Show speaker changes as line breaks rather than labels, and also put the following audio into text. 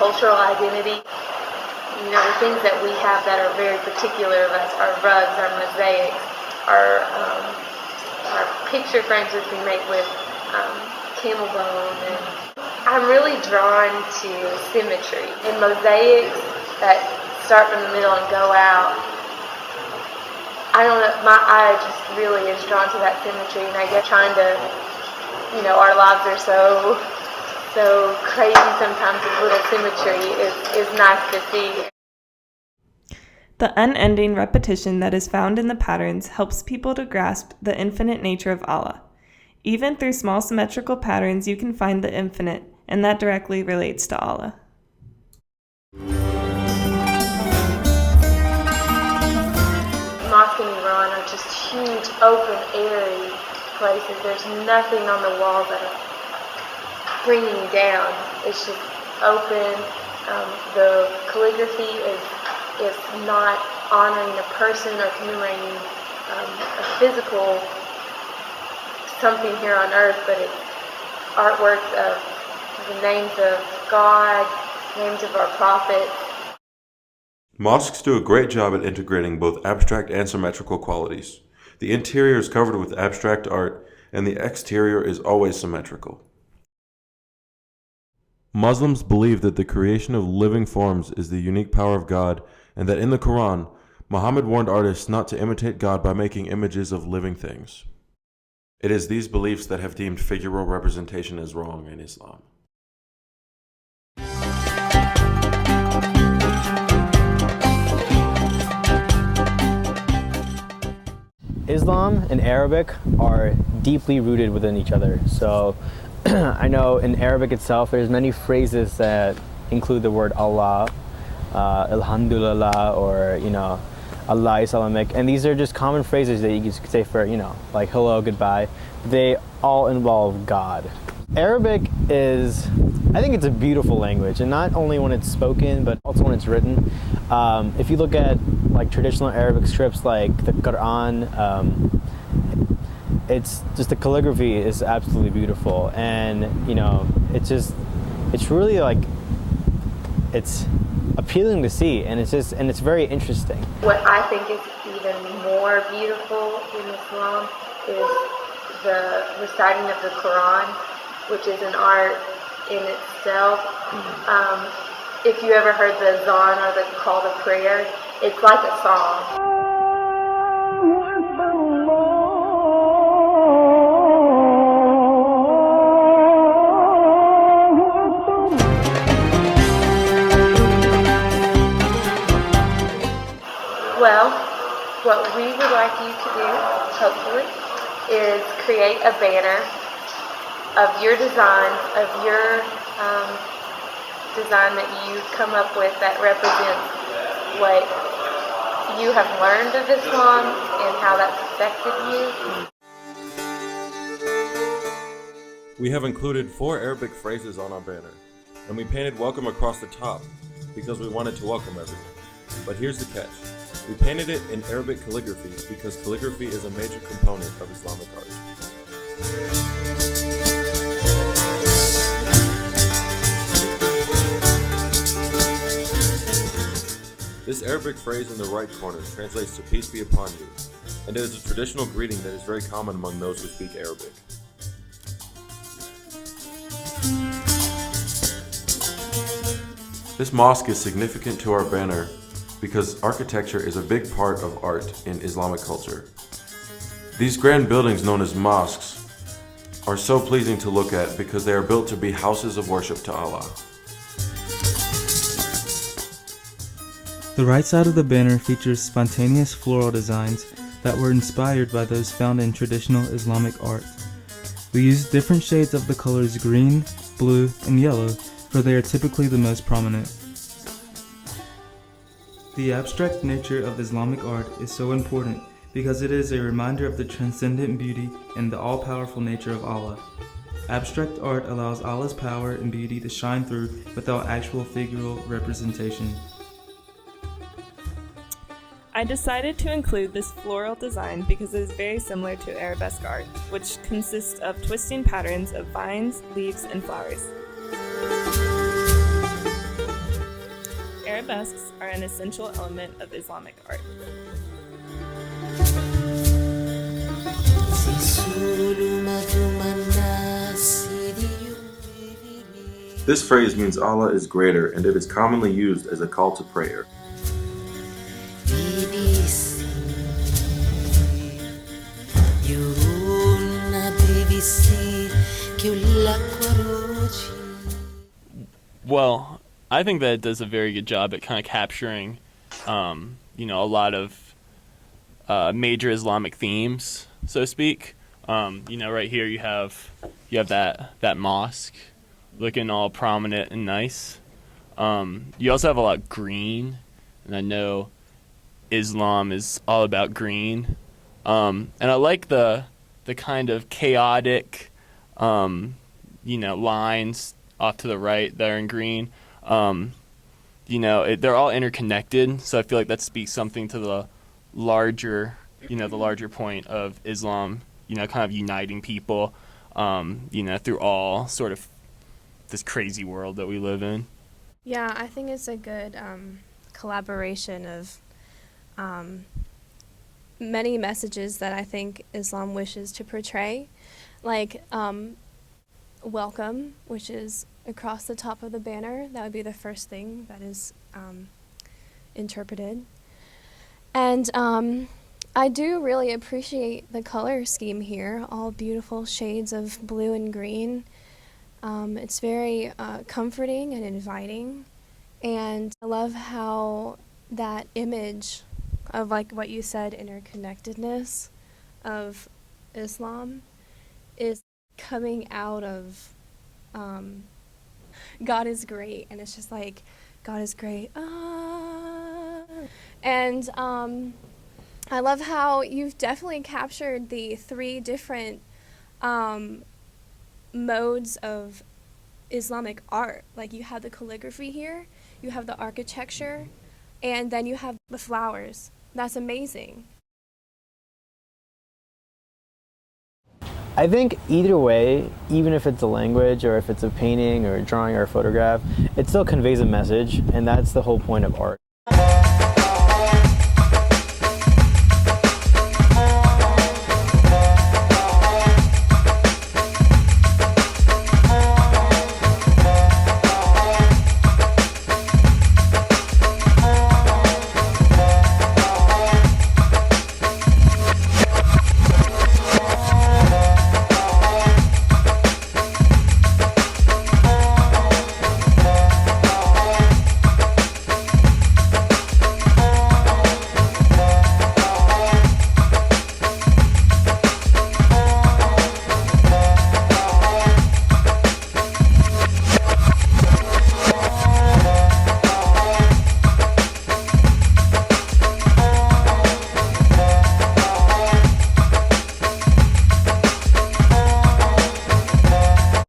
cultural identity. You know, the things that we have that are very particular of us, our rugs, our mosaics, our picture frames that we make with camel bone. And I'm really drawn to symmetry and mosaics that start from the middle and go out. I don't know, my eye just really is drawn to that symmetry, and I guess trying to, you know, our lives are so crazy sometimes with little symmetry is nice to see.
The unending repetition that is found in the patterns helps people to grasp the infinite nature of Allah. Even through small symmetrical patterns, you can find the infinite, and that directly relates to Allah.
Mosque and Varron are just huge, open, airy places. There's nothing on the walls that are bringing you down. It's just open. The calligraphy is not honoring a person or commemorating a physical something here on earth, but it's artworks of the names of God, names of our prophets.
Mosques do a great job at integrating both abstract and symmetrical qualities. The interior is covered with abstract art, and the exterior is always symmetrical. Muslims believe that the creation of living forms is the unique power of God, and that in the Quran, Muhammad warned artists not to imitate God by making images of living things. It is these beliefs that have deemed figural representation as wrong in Islam.
Islam and Arabic are deeply rooted within each other. So I know in Arabic itself there's many phrases that include the word Allah, Alhamdulillah, or Allah Islamik, and these are just common phrases that you could say for like hello, goodbye. They all involve God. Arabic is, I think it's a beautiful language, and not only when it's spoken but also when it's written. If you look at like traditional Arabic scripts like the Quran, it's just the calligraphy is absolutely beautiful, and it's really like it's appealing to see, and it's very interesting.
What I think is even more beautiful in Islam is the reciting of the Quran, which is an art in itself. If you ever heard the azan or the call to prayer, it's like a song. Well, what we would like you to do, hopefully, is create a banner of your designs, of your design that you come up with that represents what you have learned of Islam and how that's affected you.
We have included 4 Arabic phrases on our banner, and we painted welcome across the top because we wanted to welcome everyone. But here's the catch. We painted it in Arabic calligraphy because calligraphy is a major component of Islamic art. This Arabic phrase in the right corner translates to peace be upon you, and it is a traditional greeting that is very common among those who speak Arabic. This mosque is significant to our banner because architecture is a big part of art in Islamic culture. These grand buildings known as mosques are so pleasing to look at because they are built to be houses of worship to Allah.
The right side of the banner features spontaneous floral designs that were inspired by those found in traditional Islamic art. We used different shades of the colors green, blue, and yellow, for they are typically the most prominent. The abstract nature of Islamic art is so important because it is a reminder of the transcendent beauty and the all-powerful nature of Allah. Abstract art allows Allah's power and beauty to shine through without actual figural representation.
I decided to include this floral design because it is very similar to arabesque art, which consists of twisting patterns of vines, leaves, and flowers. Arabesques are an essential element of Islamic art.
This phrase means Allah is greater, and it is commonly used as a call to prayer.
Well, I think that it does a very good job at kind of capturing, a lot of major Islamic themes, so to speak. Right here you have that mosque looking all prominent and nice. You also have a lot of green, and I know Islam is all about green. And I like the kind of chaotic, lines off to the right that are in green. They're all interconnected, so I feel like that speaks something to the larger point of Islam, kind of uniting people, through all sort of this crazy world that we live in.
Yeah, I think it's a good collaboration of many messages that I think Islam wishes to portray, like welcome, which is across the top of the banner. That would be the first thing that is interpreted. And I do really appreciate the color scheme here, all beautiful shades of blue and green. It's very comforting and inviting, and I love how that image of, like what you said, interconnectedness of Islam is coming out of God is great, and it's just like, God is great. And I love how you've definitely captured the three different modes of Islamic art. Like, you have the calligraphy here, you have the architecture, and then you have the flowers. That's amazing.
I think either way, even if it's a language or if it's a painting or a drawing or a photograph, it still conveys a message, and that's the whole point of art.